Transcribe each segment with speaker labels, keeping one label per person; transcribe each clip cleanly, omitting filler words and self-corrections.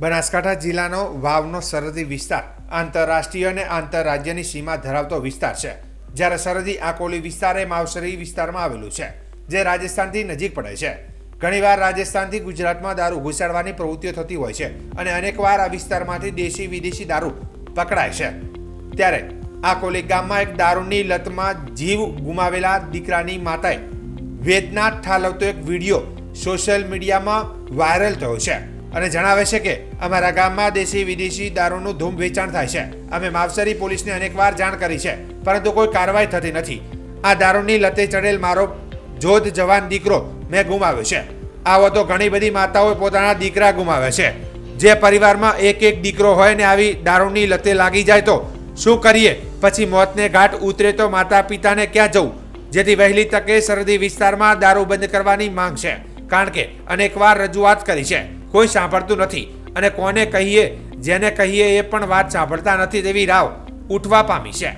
Speaker 1: બનાસકાંઠા જિલ્લાનો વાવનો સરહદી વિસ્તાર આંતરરાષ્ટ્રીય અને આંતરરાજ્યની સીમા ધરાવતો વિસ્તાર છે, જ્યારે સરહદી આકોલી વિસ્તાર એ માવસરી વિસ્તારમાં આવેલું છે, જે રાજસ્થાનથી નજીક પડે છે. ઘણીવાર રાજસ્થાનથી ગુજરાતમાં દારૂ ઘુસાડવાની પ્રવૃત્તિઓ થતી હોય છે અને અનેકવાર આ વિસ્તારમાંથી દેશી વિદેશી દારૂ પકડાય છે. ત્યારે આકોલી ગામમાં એક દારૂની લતમાં જીવ ગુમાવેલા દીકરાની માતાએ વેદના ઠાલવતો એક વિડીયો સોશિયલ મીડિયામાં વાયરલ થયો છે અને જણાવે છે કે અમારા ગામમાં દેશી વિદેશી દારૂનું ધૂમ વેચાણ થાય છે. અમે માવસરી પોલીસને અનેકવાર જાણ કરી છે, પરંતુ કોઈ કાર્યવાહી થતી નથી. આ દારૂની લતે ચડેલ મારો જોધ જવાન દીકરો મેં ગુમાવ્યો છે. આવો તો ઘણી બધી માતાઓ પોતાના દીકરા ગુમાવે છે. જે પરિવારમાં એક એક દીકરો હોય ને આવી દારૂની લતે લાગી જાય તો શું કરીએ? પછી મોતને ઘાટ ઉતરે તો માતા પિતાને ક્યાં જવું? જેથી વહેલી તકે સરહદી વિસ્તારમાં દારૂ બંધ કરવાની માંગ છે, કારણ કે અનેકવાર રજૂઆત કરી છે, કોઈ સાંભળતું નથી અને કોને કહીએ, જેને કહીએ એ પણ વાત સાંભળતા નથી તેવી રાવ ઉઠવા પામી છે.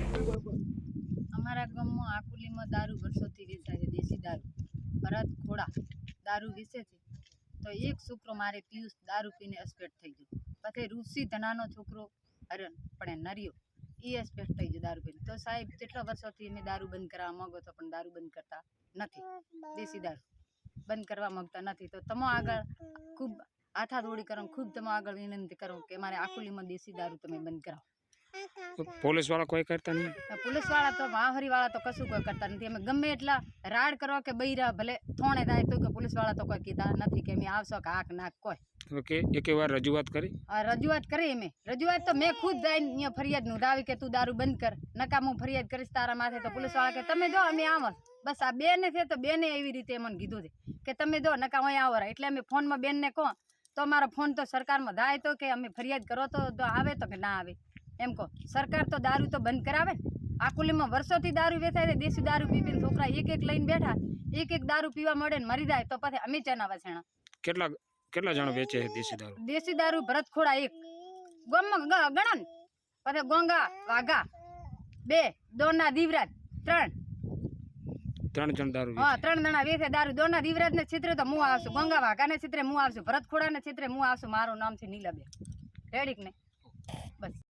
Speaker 2: અમારા ગામમાં આકુલીમાં દારૂ વર્ષોથી વેચાય છે, દેશી દારૂ ભરત ખોડા દારૂ વેચે છે. તો એક છોકરો મારે પિયુષ દારૂ પીને એસ્પેક્ટ થઈ ગયો. પછી ઋષિ ધનાનો છોકરો હરણ પણ નરિયો એ એસ્પેક્ટ થઈ ગયો દારૂ પીને. તો સાહેબ કેટલા વર્ષોથી અમે દારૂ બંધ કરવા માંગો તો પણ દારૂ બંધ કરતા નથી, દેશી દારૂ બંધ કરવા માંગતા નથી. તો તમે આગળ ખૂબ હાથાદોડી કરો, ખૂબ તમે આગળ વિનંતી કરો કે મારે આકુલીમાં દેશી દારૂ તમે બંધ કરાવો.
Speaker 3: પોલીસ વાળા કોઈ કરતા નહીં?
Speaker 2: પોલીસ વાળા તો મહાહરી વાળા તો કશું કોઈ કરતા નથી. અમે ગમે એટલા રાડ કરો કે બૈરા ભલે થોણે થાય તો કે પોલીસ વાળા તો કોઈ કીધા નથી કે અમે આવશો કે આક નાક કોઈ.
Speaker 3: કે એક વાર રજૂઆત કરી?
Speaker 2: રજૂઆત કરી અમે. રજૂઆત તો મેં ખુદ જઈને ફરિયાદ નોંધાવી કે તું દારૂ બંધ કર, નકા હું ફરિયાદ કરીશ તારા માથે. તો પોલીસ વાળા કે તમે જો અમે આવો. બસ આ બેને છે તો બેને એવી રીતે મને કીધું છે કે તમે જો નકા અહીંયા આવો. એટલે અમે ફોનમાં બેનને કહો તો અમારો ફોન તો સરકારમાં જાય તો કે અમે ફરિયાદ કરો તો આવે તો કે ના આવે એમ કહો. સરકાર તો દારૂ તો બંધ કરાવે. આકુલીમાં વર્ષોથી દારૂ વેચાય છે, દેશી દારૂ પીને છોકરા એક એક લઈને બેઠા, એક એક દારૂ પીવા મળે ને મરી જાય તો પછી અમે ચેનાવા છેણા.
Speaker 3: કેટલા જણ વેચે દેશી દારૂ?
Speaker 2: દેશી દારૂ ભરત ખોડા એક ગામમાં ગણન, પછી ગોંગા વાઘા 2, દોના દીવરાજ
Speaker 3: 3 જણ દારૂ.
Speaker 2: હા 3 જણા વેચે દારૂ. દોના દીવરાજ ને ચિત્રે તો હું આવશું, ગંગા વાઘા ને ચિત્રે હું આવશું, ભરત ખોડા ને ચિત્રે હું આવશું. મારું નામ છે નીલાબેન રેડીક ને બસ.